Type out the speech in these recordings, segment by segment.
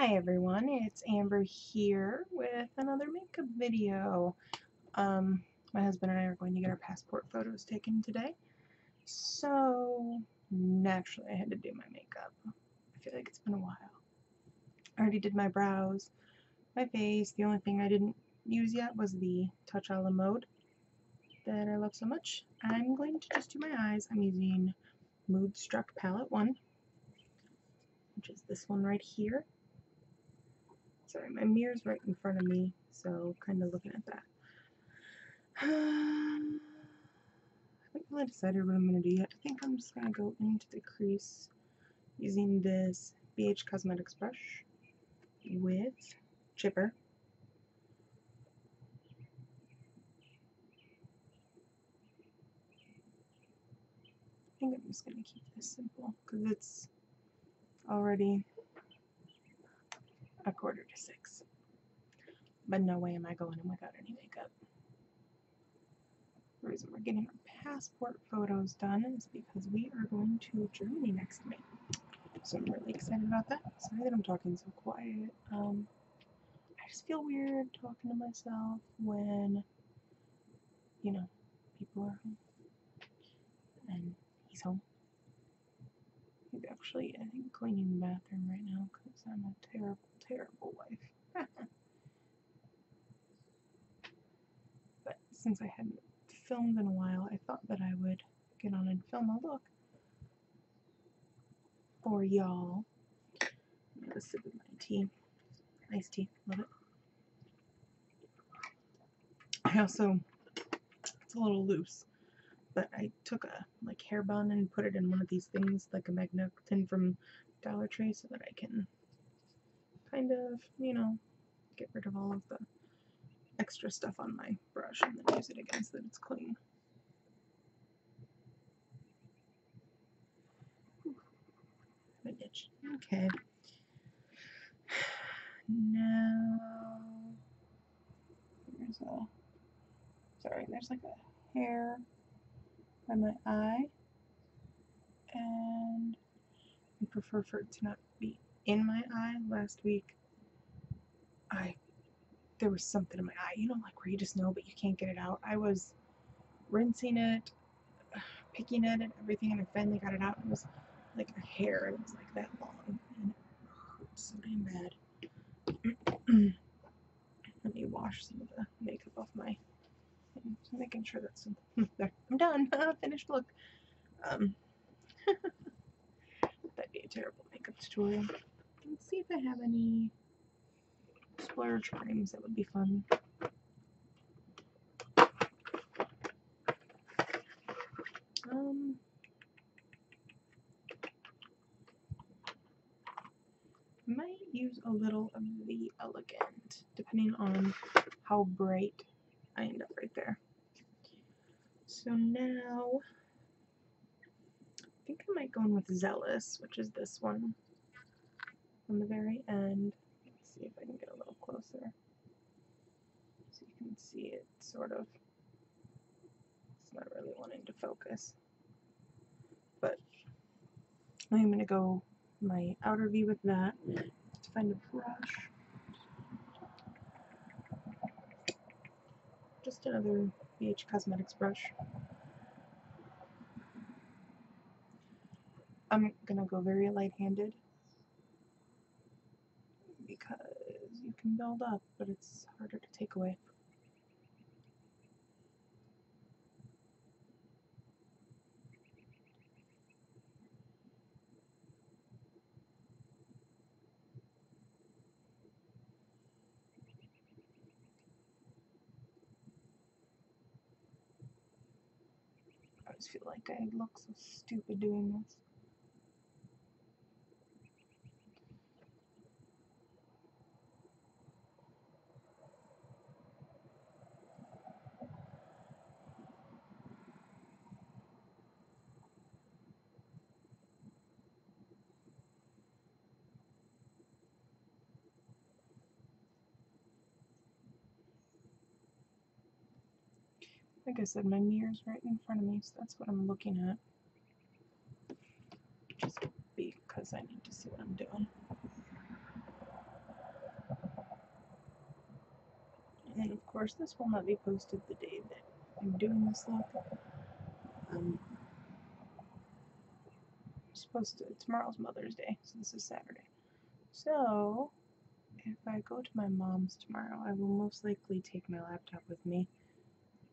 Hi everyone, it's Amber here with another makeup video. My husband and I are going to get our passport photos taken today, so naturally I had to do my makeup. I feel like it's been a while. I already did my brows, my face. The only thing I didn't use yet was the Touch a la Mode that I love so much. I'm going to just do my eyes. I'm using Moodstruck Palette 1, which is this one right here. Sorry, my mirror's right in front of me, so kind of looking at that. I haven't really decided what I'm going to do yet. I think I'm just going to go into the crease using this BH Cosmetics brush with Chipper. I think I'm just going to keep this simple because it's already 5:45. But no way am I going in without any makeup. The reason we're getting our passport photos done is because we are going to Germany next May. So I'm really excited about that. Sorry that I'm talking so quiet. I just feel weird talking to myself when, people are home. And he's home. He's actually, I think, cleaning the bathroom right now because I'm a terrible, terrible wife. But since I hadn't filmed in a while, I thought that I would get on and film a look for y'all. I'm going to sip of my tea. Iced tea. Love it. I also, it's a little loose, but I took a hair bun and put it in one of these things, like a magnet tin from Dollar Tree, so that I can kind of, get rid of all of the extra stuff on my brush and then use it again so that it's clean. An itch. Okay. Now there's like a hair by my eye, and I prefer for it to not be in my eye. Last week there was something in my eye, like where you just know but you can't get it out. I was rinsing it, picking at it, everything, and I finally got it out. It was like a hair, and it was like that long, and it hurt so damn bad. Let me wash some of the makeup off my thing, just making sure that's there. I'm done. Finished look. That'd be a terrible makeup tutorial. Let's see if I have any splurge creams that would be fun. Might use a little of the Elegant, depending on how bright I end up right there. So now, I think I might go in with Zealous, which is this one on the very end. Let's see if I can get a little closer so you can see it sort of. It's not really wanting to focus, but I'm going to go my outer V with that. Let's find a brush. Just another BH Cosmetics brush. I'm gonna go very light-handed because you can build up, but it's harder to take away. I always feel like I look so stupid doing this. Like I said, my mirror's right in front of me, so that's what I'm looking at. Just because I need to see what I'm doing. And of course, this will not be posted the day that I'm doing this look. Tomorrow's Mother's Day, so this is Saturday. So, if I go to my mom's tomorrow, I will most likely take my laptop with me.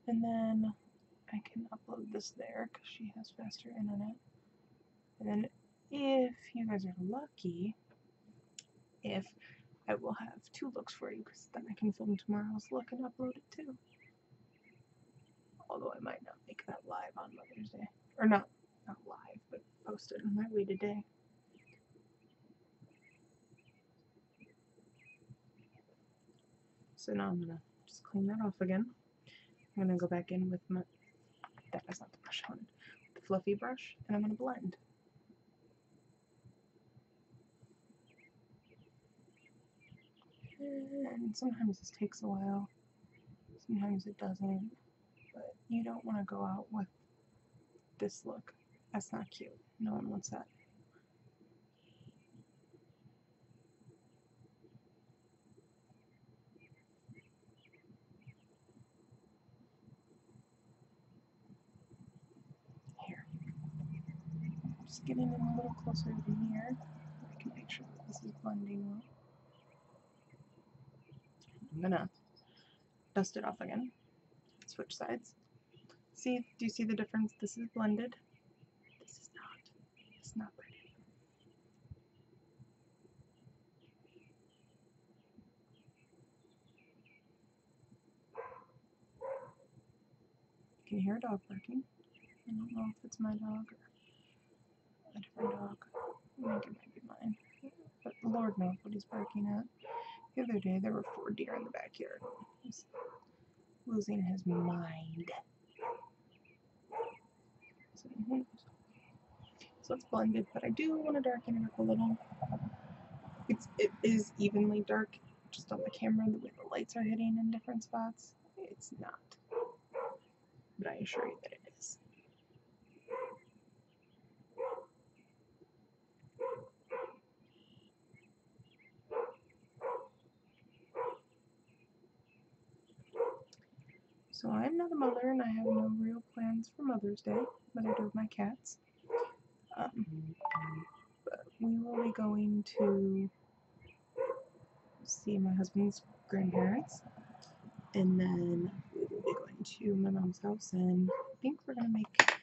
And then I can upload this there because she has faster internet. And then if you guys are lucky, I will have 2 looks for you, because then I can film tomorrow's look and upload it too. Although I might not make that live on Mother's Day. Or not live, but post it on my way today. So now I'm going to just clean that off again. I'm going to go back in with my, that is not the brush I wanted, the fluffy brush, and I'm going to blend. And sometimes this takes a while, sometimes it doesn't, but you don't want to go out with this look. That's not cute. No one wants that. Here. Just getting in a little closer to the mirror. I can make sure that this is blending well. I'm gonna dust it off again. Switch sides. See, do you see the difference? This is blended. This is not. It's not pretty. You can hear a dog barking. I don't know if it's my dog or a different dog. I think it might be mine. But the Lord knows what he's barking at. The other day there were 4 deer in the backyard. He's losing his mind. So it's blended, but I do want to darken it up a little. It is evenly dark, just on the camera, the way the lights are hitting in different spots. It's not. But I assure you that it is. So I'm not a mother, and I have no real plans for Mother's Day, but I do have my cats. But we will be going to see my husband's grandparents, and then we will be going to my mom's house, and I think we're gonna make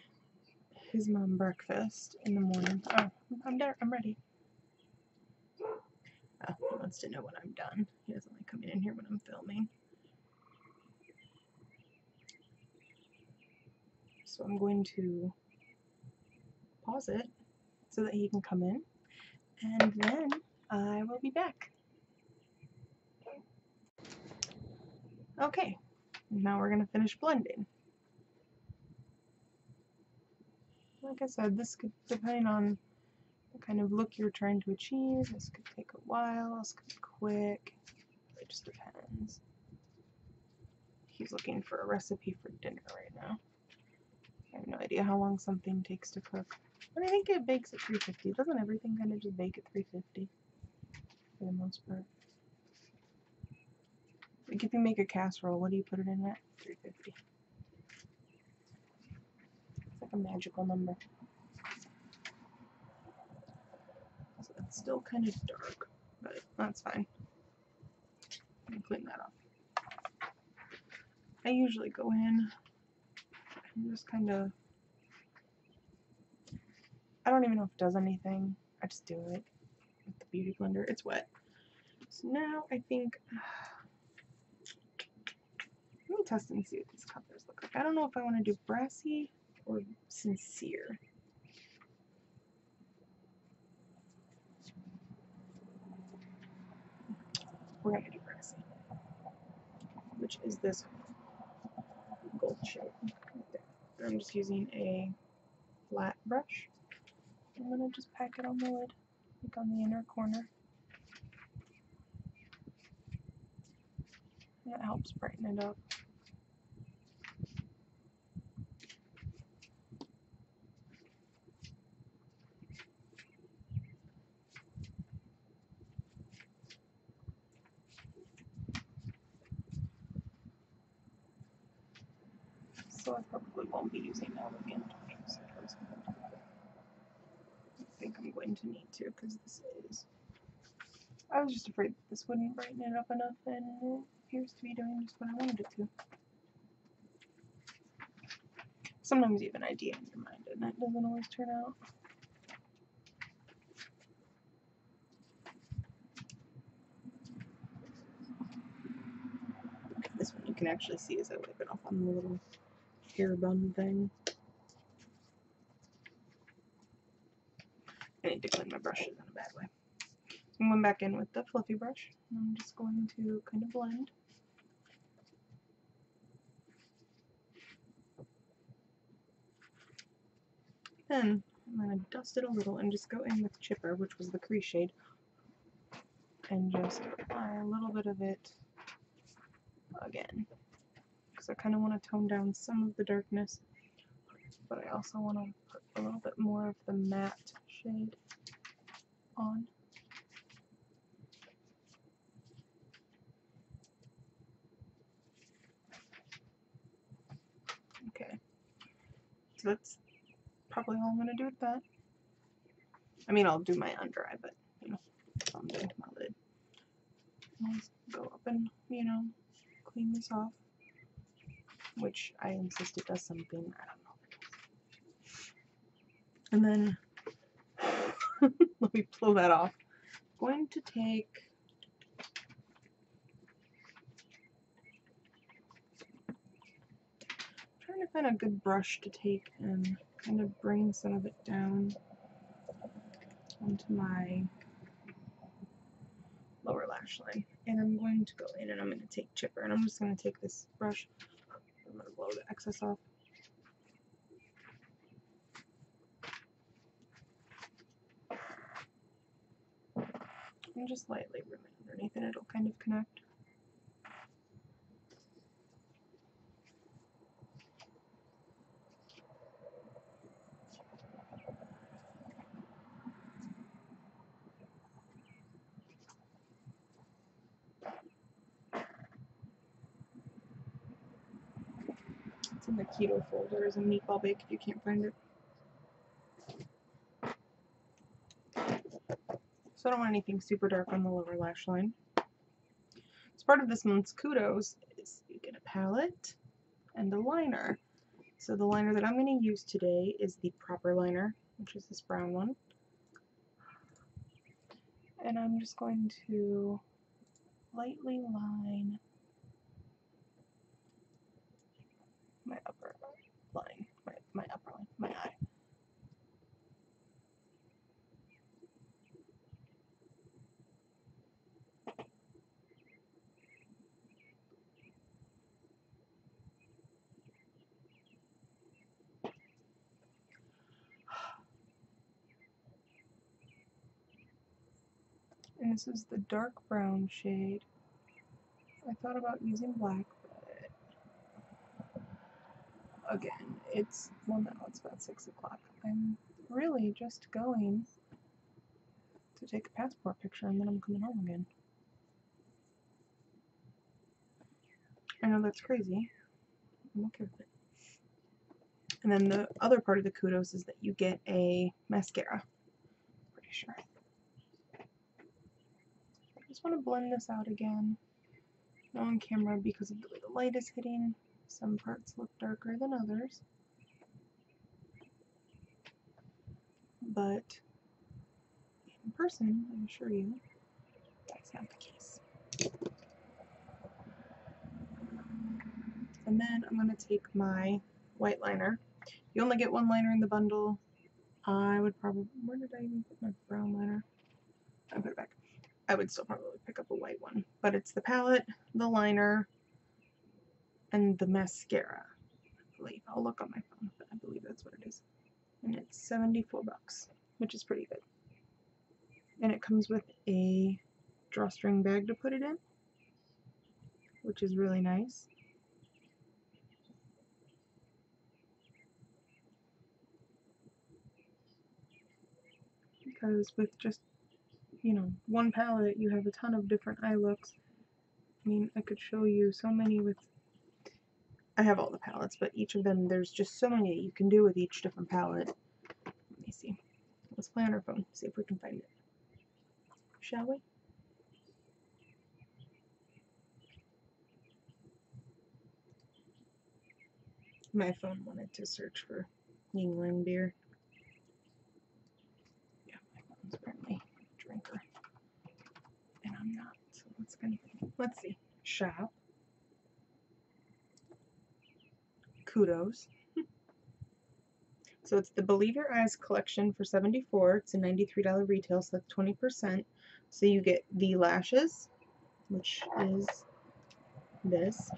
his mom breakfast in the morning. Oh, I'm there. I'm ready. Oh, he wants to know when I'm done. He doesn't like coming in here when I'm filming. So I'm going to pause it so that he can come in, and then I will be back. Okay, now we're going to finish blending. Like I said, this could, depending on the kind of look you're trying to achieve, this could take a while, this could be quick. It just depends. He's looking for a recipe for dinner right now. I have no idea how long something takes to cook, but I think it bakes at 350. Doesn't everything kind of just bake at 350 for the most part? Like if you make a casserole, what do you put it in at? 350. It's like a magical number. So it's still kind of dark, but that's fine. Let me clean that off. I usually go in and just kind of, I don't even know if it does anything. I just do it with the beauty blender. It's wet. So now I think, let me test and see what these colors look like. I don't know if I want to do brassy or sincere. We're going to do brassy, which is this gold shade right there. I'm just using a flat brush. I'm going to just pack it on the lid, like on the inner corner. That helps brighten it up. so I probably won't be using elegant. I think I'm going to need to, because this is... I was just afraid that this wouldn't brighten it up enough, and it appears to be doing just what I wanted it to. Sometimes you have an idea in your mind, and that doesn't always turn out. Okay, this one you can actually see as I wipe it off on the little hair bun thing. I need to clean my brushes in a bad way. So I'm going back in with the fluffy brush, and I'm just going to kind of blend. Then I'm going to dust it a little and just go in with Chipper, which was the crease shade, and just apply a little bit of it again, because I kind of want to tone down some of the darkness, but I also want to put a little bit more of the matte shade on. Okay, so that's probably all I'm going to do with that. I mean, I'll do my under eye, but, you know, I'm doing to my lid. I'll just go up and, you know, clean this off, which I insist it does something, I don't know. And then, let me blow that off. I'm going to take trying to find a good brush to take and kind of bring some of it down onto my lower lash line. And I'm going to go in and I'm going to take Chipper, and I'm just going to take this brush, I'm going to blow the excess off. And just lightly rub it underneath and it'll kind of connect. It's in the keto folder as a meatball bake if you can't find it. So I don't want anything super dark on the lower lash line. As part of this month's kudos is you get a palette and a liner. So the liner that I'm going to use today is the proper liner, which is this brown one. And I'm just going to lightly line my upper line, my upper line, my eye. And this is the dark brown shade. I thought about using black, but again, it's, well, now it's about 6 o'clock. I'm really just going to take a passport picture and then I'm coming home again. I know that's crazy. I'm okay with it. And then the other part of the kudos is that you get a mascara. Pretty sure. I just want to blend this out again. Not on camera because of the way the light is hitting. Some parts look darker than others. But in person, I assure you, that's not the case. And then I'm going to take my white liner. You only get one liner in the bundle. I would probably, where did I even put my brown liner? I put it back. I would still probably pick up a white one. But it's the palette, the liner, and the mascara, I believe. I'll look on my phone, but I believe that's what it is. And it's 74 bucks, which is pretty good. And it comes with a drawstring bag to put it in, which is really nice. Because with just, you know, one palette, you have a ton of different eye looks. I mean, I could show you so many with I have all the palettes, but each of them, there's just so many that you can do with each different palette. Let me see. Let's play on our phone, see if we can find it. Shall we? My phone wanted to search for Yingling beer. Yeah, my phone's apparently a drinker. And I'm not, so let's see. Shop. Kudos. So it's the Believe Your Eyes collection for $74. It's a $93 retail, so that's 20%. So you get the lashes, which is this.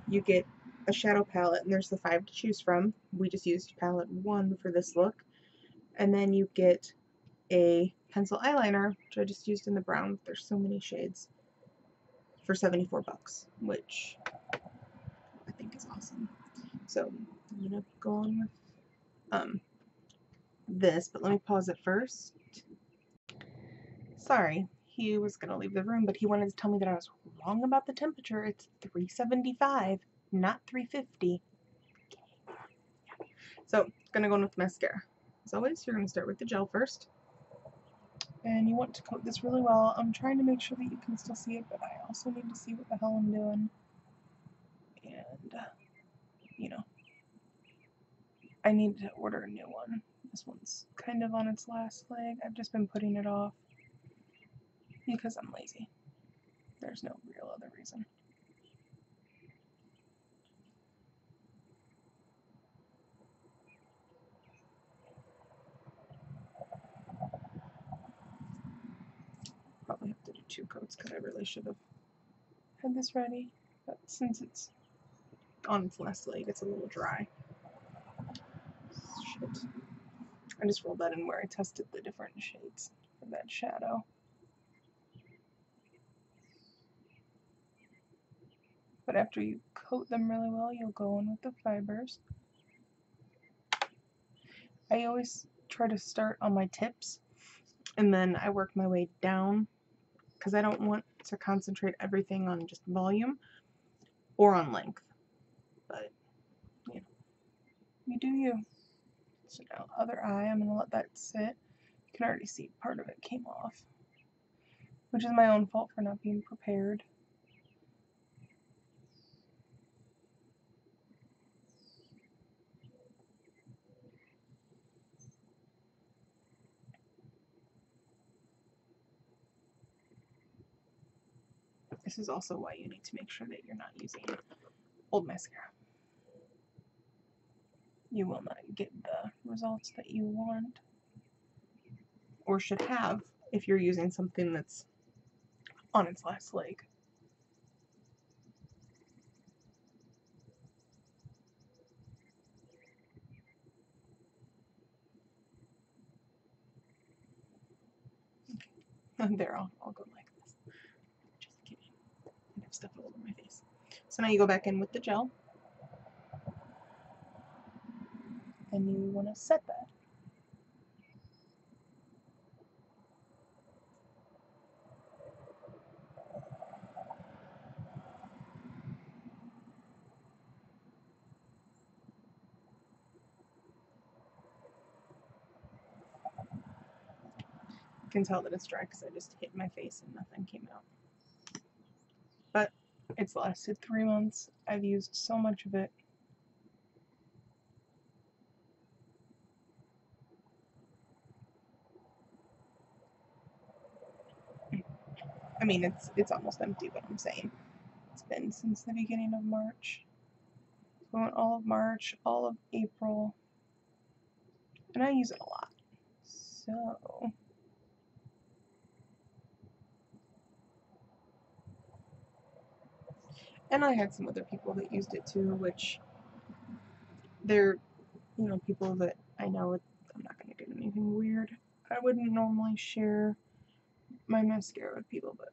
You get a shadow palette, and there's the 5 to choose from. We just used palette 1 for this look. And then you get a pencil eyeliner, which I just used in the brown. There's so many shades, for $74, which I think is awesome. So I'm gonna go on with this, but let me pause it first. Sorry, he was gonna leave the room, but he wanted to tell me that I was wrong about the temperature. It's 375, not 350. So, gonna go in with mascara. As always, you're gonna start with the gel first. And you want to coat this really well. I'm trying to make sure that you can still see it, but I also need to see what the hell I'm doing. And, you know, I need to order a new one. This one's kind of on its last leg. I've just been putting it off because I'm lazy. There's no real other reason. Probably have to do 2 coats because I really should have had this ready. But since it's on its last leg, it's a little dry. Shit. I just rolled that in where I tested the different shades for that shadow. But after you coat them really well, you'll go in with the fibers. I always try to start on my tips and then I work my way down because I don't want to concentrate everything on just volume or on length. But, you know, you do you. So now, other eye, I'm going to let that sit. You can already see part of it came off, which is my own fault for not being prepared. This is also why you need to make sure that you're not using old mascara. You will not get the results that you want or should have if you're using something that's on its last leg. Okay. There, I'll go like this. Just kidding. I have stuff all over my face. So now you go back in with the gel. And you want to set that. You can tell that it's dry because I just hit my face and nothing came out. But it's lasted 3 months. I've used so much of it. I mean, it's almost empty, but I'm saying it's been since the beginning of March. So I went all of March, all of April, and I use it a lot. So and I had some other people that used it too, which they're, you know, people that I know. I'm not going to get anything weird. I wouldn't normally share my mascara with people, but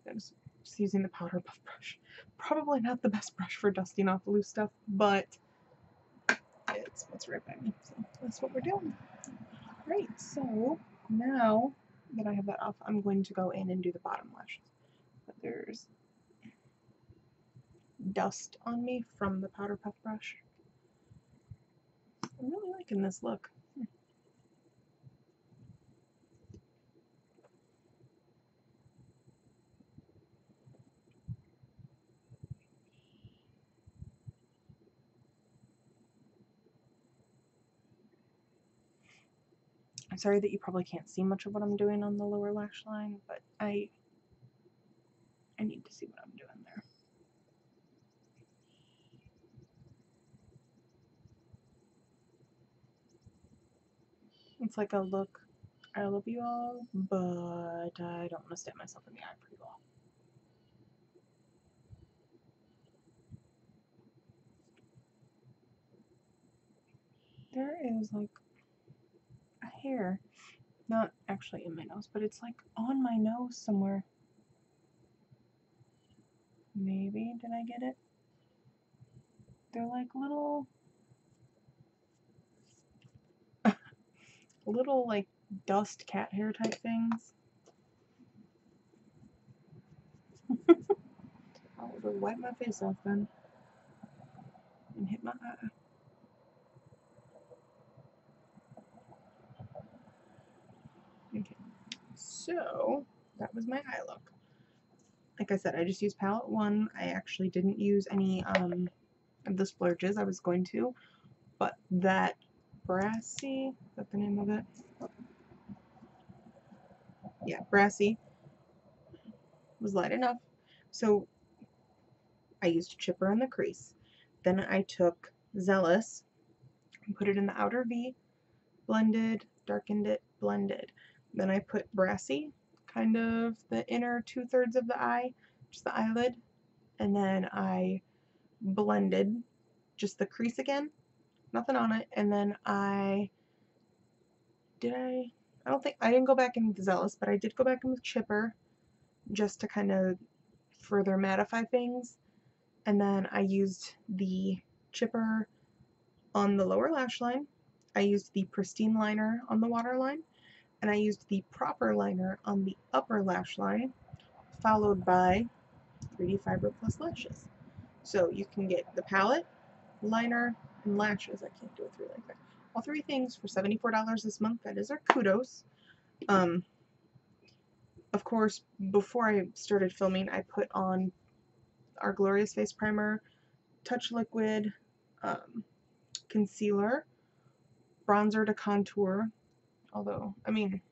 I was just using the powder puff brush. Probably not the best brush for dusting off loose stuff, but it's what's right by me, so that's what we're doing. Great, so now that I have that off, I'm going to go in and do the bottom lashes. But there's dust on me from the powder puff brush. I'm really liking this look. I'm sorry that you probably can't see much of what I'm doing on the lower lash line, but I need to see what I'm doing there. It's like a look, I love you all, but I don't want to stab myself in the eye pretty well. There is like a hair, not actually in my nose, but it's like on my nose somewhere. Maybe, did I get it? They're like little like dust cat hair type things. I'll go wipe my face off then and hit my eye. Okay, so that was my eye look. Like I said, I just used palette 1. I actually didn't use any of the splurges. I was going to, but that Brassy, is that the name of it? Yeah, Brassy was light enough. So I used chipper in the crease. Then I took Zealous and put it in the outer V, blended, darkened it, blended. Then I put Brassy, kind of the inner 2/3 of the eye, just the eyelid, and then I blended just the crease again, nothing on it, and then I didn't go back in with Zealous, but I did go back in with Chipper just to kind of further mattify things, and then I used the Chipper on the lower lash line, I used the Pristine liner on the waterline, and I used the Proper liner on the upper lash line, followed by 3D Fiber Plus lashes. So you can get the palette, liner, and lashes. I can't do a 3 like that. All 3 things for $74 this month. That is our kudos. Of course, before I started filming, I put on our Glorious Face Primer, Touch Liquid, concealer, bronzer to contour. Although, I mean,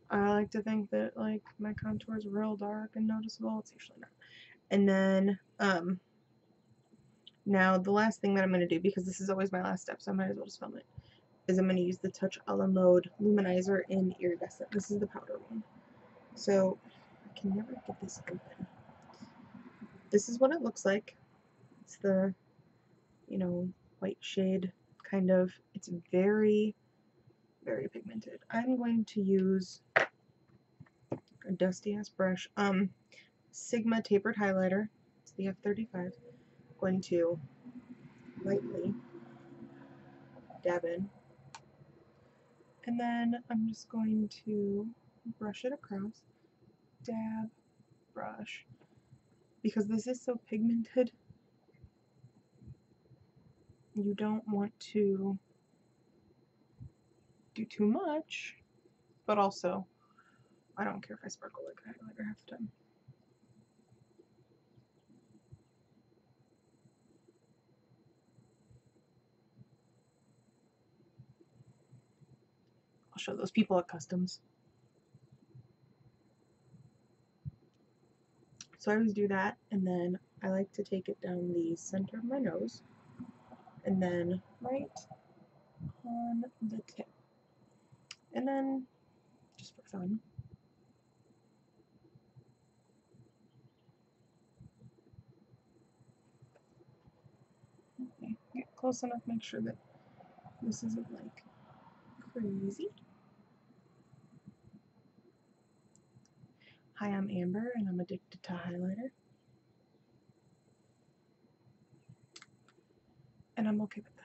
I like to think that like my contour is real dark and noticeable. It's usually not. And then now the last thing that I'm going to do, because this is always my last step, so I might as well just film it, is I'm going to use the Touch a la Mode Luminizer in Iridescent. This is the powder one. So I can never get this open. This is what it looks like. It's the, you know, white shade kind of. It's very, very pigmented. I'm going to use a dusty ass brush. Sigma tapered highlighter. It's the F35. Going to lightly dab in, and then I'm just going to brush it across. Dab, brush. Because this is so pigmented, you don't want to do too much, but also I don't care if I sparkle like a highlighter half the time. I'll show those people at customs. So I always do that, and then I like to take it down the center of my nose, and then right on the tip. And then, just for fun, okay, get close enough, make sure that this isn't like crazy. Hi, I'm Amber, and I'm addicted to highlighter. And I'm okay with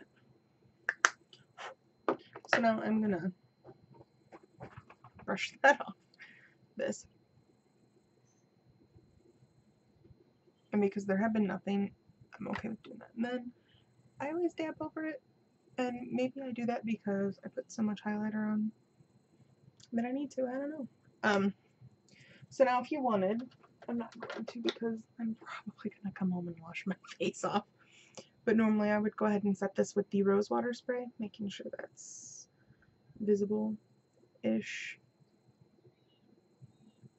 that. So now I'm gonna brush that off. This. And because there have been nothing, I'm okay with doing that. And then I always dab over it, and maybe I do that because I put so much highlighter on that I need to. I don't know. So now if you wanted, I'm not going to because I'm probably going to come home and wash my face off. But normally I would go ahead and set this with the rose water spray, making sure that's visible-ish.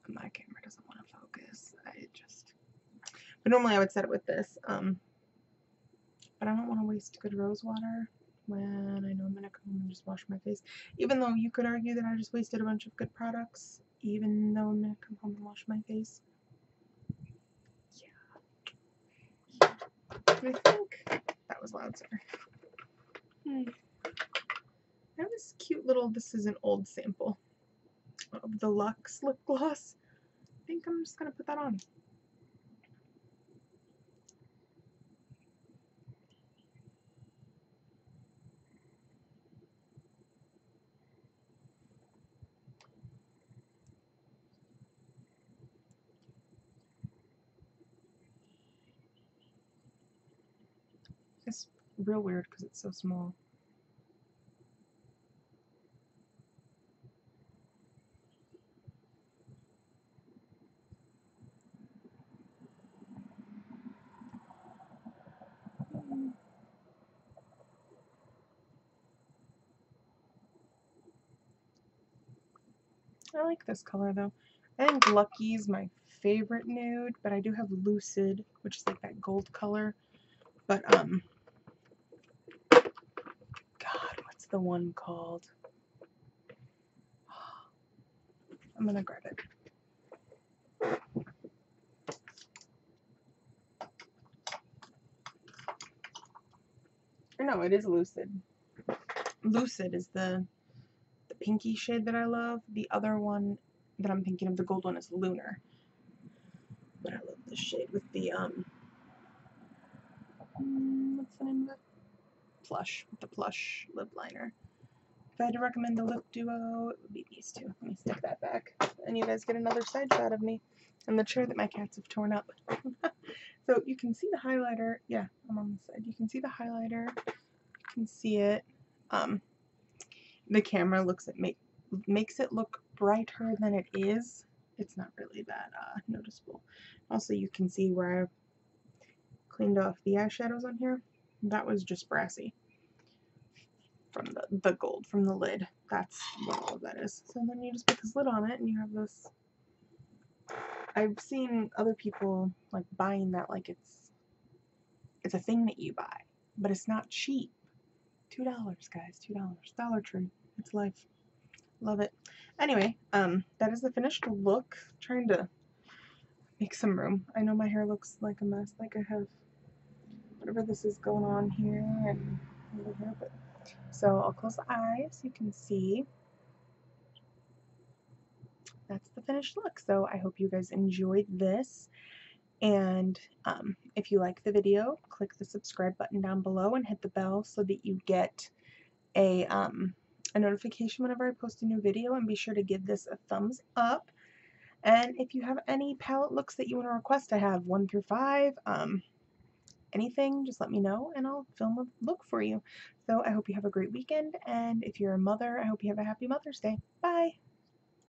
My camera doesn't want to focus. But normally I would set it with this. But I don't want to waste good rose water when I know I'm going to come home and just wash my face. Even though you could argue that I just wasted a bunch of good products, even though I'm going to come home and wash my face. Yeah. I think that was loud, sorry. I have this cute little, this is an old sample of the Luxe lip gloss. I think I'm just going to put that on. It's real weird because it's so small. I like this color though. I think Lucky's my favorite nude, but I do have Lucid, which is like that gold color. But God, what's the one called? I'm gonna grab it. Or no, it is Lucid. Lucid is the pinky shade that I love. The other one that I'm thinking of, the gold one, is Lunar. But I love this shade with the what's the name of it? Plush, with the plush lip liner. If I had to recommend a lip duo, it would be these two. Let me stick that back, and you guys get another side shot of me and the chair that my cats have torn up. So you can see the highlighter. Yeah, I'm on the side. You can see the highlighter. You can see it. The camera makes it look brighter than it is. It's not really that noticeable. Also, you can see where I cleaned off the eyeshadows on here. That was just brassy from the gold from the lid. That's what all of that is. So then you just put this lid on it and you have this. I've seen other people like buying that like it's a thing that you buy, but it's not cheap. $2, guys, $2. Dollar Tree. It's life. Love it. Anyway, that is the finished look. Trying to make some room. I know my hair looks like a mess, like I have whatever this is going on here and over here, but so I'll close the eyes so you can see. That's the finished look. So I hope you guys enjoyed this. And if you like the video, click the subscribe button down below and hit the bell so that you get a notification whenever I post a new video, and be sure to give this a thumbs up. And if you have any palette looks that you want to request, I have 1 through 5, anything, just let me know and I'll film a look for you. So I hope you have a great weekend, and if you're a mother, I hope you have a happy Mother's Day. Bye!